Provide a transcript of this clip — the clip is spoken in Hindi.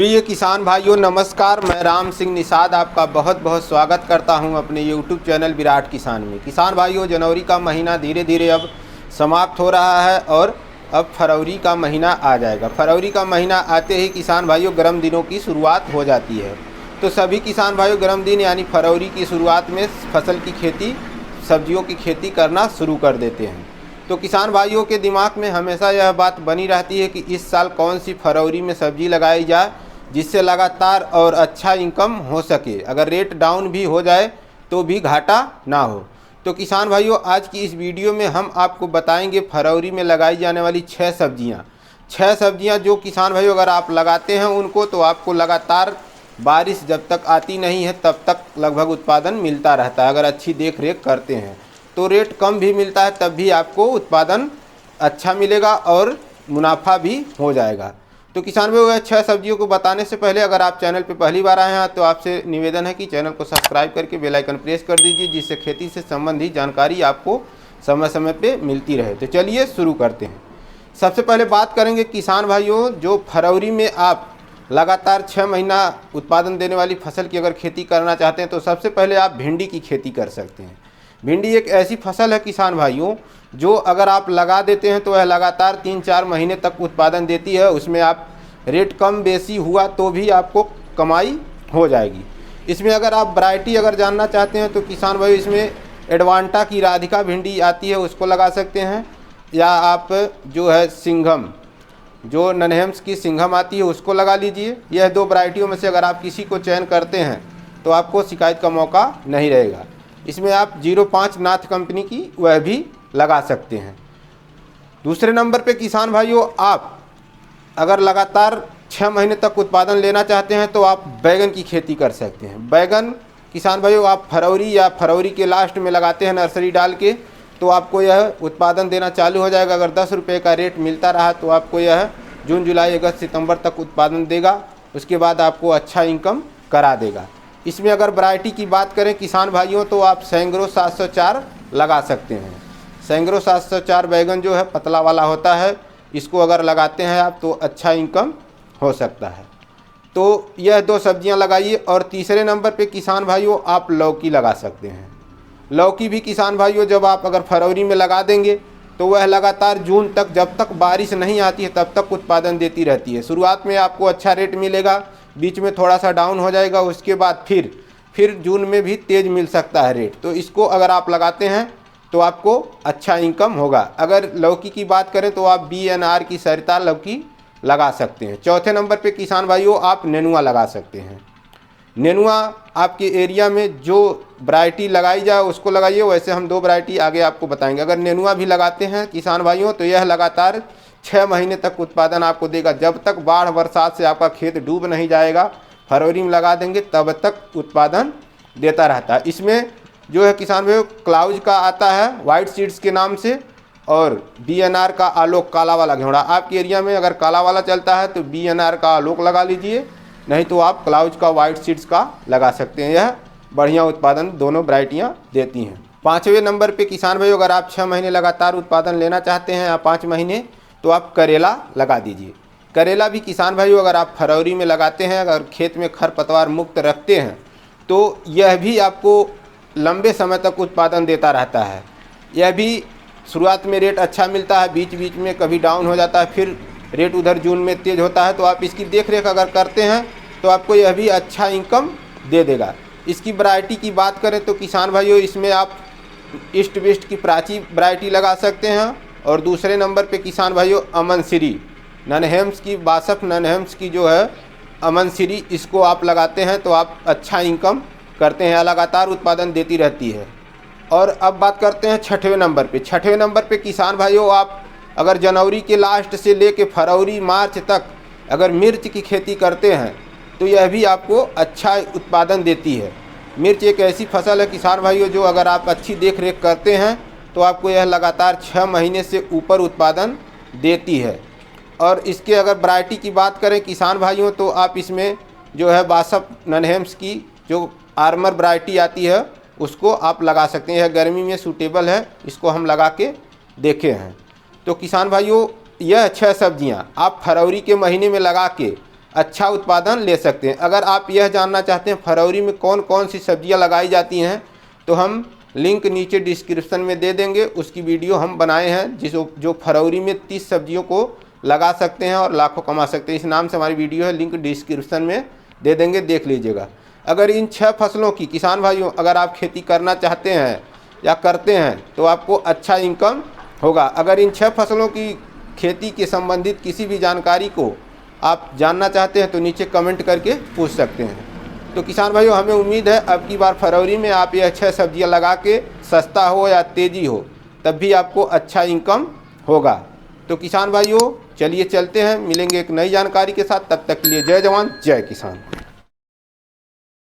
प्रिय किसान भाइयों नमस्कार। मैं राम सिंह निषाद आपका बहुत बहुत स्वागत करता हूं अपने YouTube चैनल विराट किसान में। किसान भाइयों, जनवरी का महीना धीरे धीरे अब समाप्त हो रहा है और अब फरवरी का महीना आ जाएगा। फरवरी का महीना आते ही किसान भाइयों गर्म दिनों की शुरुआत हो जाती है। तो सभी किसान भाइयों गर्म दिन यानी फरवरी की शुरुआत में फसल की खेती, सब्जियों की खेती करना शुरू कर देते हैं। तो किसान भाइयों के दिमाग में हमेशा यह बात बनी रहती है कि इस साल कौन सी फरवरी में सब्जी लगाई जाए जिससे लगातार और अच्छा इनकम हो सके, अगर रेट डाउन भी हो जाए तो भी घाटा ना हो। तो किसान भाइयों आज की इस वीडियो में हम आपको बताएंगे फरवरी में लगाई जाने वाली 6 सब्जियां जो किसान भाइयों अगर आप लगाते हैं उनको तो आपको लगातार बारिश जब तक आती नहीं है तब तक लगभग उत्पादन मिलता रहता है। अगर अच्छी देख रेख करते हैं तो रेट कम भी मिलता है तब भी आपको उत्पादन अच्छा मिलेगा और मुनाफा भी हो जाएगा। तो किसान भाइयों 6 सब्जियों को बताने से पहले अगर आप चैनल पर पहली बार आए हैं तो आपसे निवेदन है कि चैनल को सब्सक्राइब करके बेल आइकन प्रेस कर दीजिए, जिससे खेती से संबंधित जानकारी आपको समय समय पे मिलती रहे। तो चलिए शुरू करते हैं। सबसे पहले बात करेंगे किसान भाइयों, जो फरवरी में आप लगातार 6 महीना उत्पादन देने वाली फसल की अगर खेती करना चाहते हैं तो सबसे पहले आप भिंडी की खेती कर सकते हैं। भिंडी एक ऐसी फसल है किसान भाइयों जो अगर आप लगा देते हैं तो वह लगातार 3-4 महीने तक उत्पादन देती है। उसमें आप रेट कम बेसी हुआ तो भी आपको कमाई हो जाएगी। इसमें अगर आप वैरायटी अगर जानना चाहते हैं तो किसान भाई इसमें एडवांटा की राधिका भिंडी आती है उसको लगा सकते हैं, या आप जो है सिंघम, जो ननहेम्स की सिंघम आती है उसको लगा लीजिए। यह 2 वैरायटियों में से अगर आप किसी को चयन करते हैं तो आपको शिकायत का मौका नहीं रहेगा। इसमें आप 05 नाथ कंपनी की वह भी लगा सकते हैं। दूसरे नंबर पे किसान भाइयों आप अगर लगातार 6 महीने तक उत्पादन लेना चाहते हैं तो आप बैगन की खेती कर सकते हैं। बैगन किसान भाइयों आप फरवरी या फरवरी के लास्ट में लगाते हैं नर्सरी डाल के तो आपको यह उत्पादन देना चालू हो जाएगा। अगर 10 रुपये का रेट मिलता रहा तो आपको यह जून जुलाई अगस्त सितंबर तक उत्पादन देगा, उसके बाद आपको अच्छा इनकम करा देगा। इसमें अगर वैरायटी की बात करें किसान भाइयों तो आप सैंग्रो 704 लगा सकते हैं। सैंग्रो 704 बैगन जो है पतला वाला होता है, इसको अगर लगाते हैं आप तो अच्छा इनकम हो सकता है। तो यह 2 सब्जियां लगाइए। और तीसरे नंबर पे किसान भाइयों आप लौकी लगा सकते हैं। लौकी भी किसान भाइयों जब आप अगर फरवरी में लगा देंगे तो वह लगातार जून तक, जब तक बारिश नहीं आती है तब तक उत्पादन देती रहती है। शुरुआत में आपको अच्छा रेट मिलेगा, बीच में थोड़ा सा डाउन हो जाएगा, उसके बाद फिर जून में भी तेज़ मिल सकता है रेट। तो इसको अगर आप लगाते हैं तो आपको अच्छा इनकम होगा। अगर लौकी की बात करें तो आप BNR की सरिता लौकी लगा सकते हैं। चौथे नंबर पे किसान भाइयों आप नेनुआ लगा सकते हैं। नेनुआ आपके एरिया में जो वैरायटी लगाई जाए उसको लगाइए, वैसे हम 2 वैरायटी आगे आपको बताएंगे। अगर नेनुआ भी लगाते हैं किसान भाइयों तो यह लगातार 6 महीने तक उत्पादन आपको देगा। जब तक बाढ़ बरसात से आपका खेत डूब नहीं जाएगा, फरवरी में लगा देंगे तब तक उत्पादन देता रहता है। इसमें जो है किसान भाइयों क्लाउज का आता है वाइट सीड्स के नाम से, और BNR का आलोक काला वाला घेवड़ा। आपके एरिया में अगर काला वाला चलता है तो BNR का आलोक लगा लीजिए, नहीं तो आप क्लाउज का वाइट सीड्स का लगा सकते हैं। यह बढ़िया उत्पादन दोनों वैरायटियाँ देती हैं। 5वें नंबर पे किसान भाइयों अगर आप 6 महीने लगातार उत्पादन लेना चाहते हैं या 5 महीने तो आप करेला लगा दीजिए। करेला भी किसान भाइयों अगर आप फरवरी में लगाते हैं, अगर खेत में खरपतवार मुक्त रखते हैं तो यह भी आपको लंबे समय तक उत्पादन देता रहता है। यह भी शुरुआत में रेट अच्छा मिलता है, बीच बीच में कभी डाउन हो जाता है, फिर रेट उधर जून में तेज़ होता है। तो आप इसकी देख रेख अगर करते हैं तो आपको यह भी अच्छा इनकम दे देगा। इसकी वैरायटी की बात करें तो किसान भाइयों इसमें आप ईस्ट वेस्ट की प्राची वैरायटी लगा सकते हैं। और दूसरे नंबर पे किसान भाइयों अमन श्री ननहेम्स की 62 ननहेम्स की जो है अमन श्री, इसको आप लगाते हैं तो आप अच्छा इनकम करते हैं, लगातार उत्पादन देती रहती है। और अब बात करते हैं 6वें नंबर पे। 6वें नंबर पे किसान भाइयों आप अगर जनवरी के लास्ट से लेके फरवरी मार्च तक अगर मिर्च की खेती करते हैं तो यह भी आपको अच्छा उत्पादन देती है। मिर्च एक ऐसी फसल है किसान भाइयों जो अगर आप अच्छी देख रेख करते हैं तो आपको यह लगातार 6 महीने से ऊपर उत्पादन देती है। और इसके अगर वैरायटी की बात करें किसान भाइयों तो आप इसमें जो है 62 ननहेम्स की जो आर्मर वैरायटी आती है उसको आप लगा सकते हैं। यह गर्मी में सूटेबल है, इसको हम लगा के देखे हैं। तो किसान भाइयों यह 6 सब्जियां आप फरवरी के महीने में लगा के अच्छा उत्पादन ले सकते हैं। अगर आप यह जानना चाहते हैं फरवरी में कौन कौन सी सब्जियां लगाई जाती हैं, तो हम लिंक नीचे डिस्क्रिप्शन में दे देंगे। उसकी वीडियो हम बनाए हैं जो फरवरी में 30 सब्जियों को लगा सकते हैं और लाखों कमा सकते हैं। इस नाम से हमारी वीडियो है, लिंक डिस्क्रिप्शन में दे देंगे, देख लीजिएगा। अगर इन 6 फसलों की किसान भाइयों अगर आप खेती करना चाहते हैं या करते हैं तो आपको अच्छा इनकम होगा। अगर इन 6 फसलों की खेती के संबंधित किसी भी जानकारी को आप जानना चाहते हैं तो नीचे कमेंट करके पूछ सकते हैं। तो किसान भाइयों, हमें उम्मीद है अब की बार फरवरी में आप यह 6 सब्जियां लगा के, सस्ता हो या तेज़ी हो, तब भी आपको अच्छा इनकम होगा। तो किसान भाइयों चलिए चलते हैं, मिलेंगे एक नई जानकारी के साथ। तब तक के लिए जय जवान जय किसान।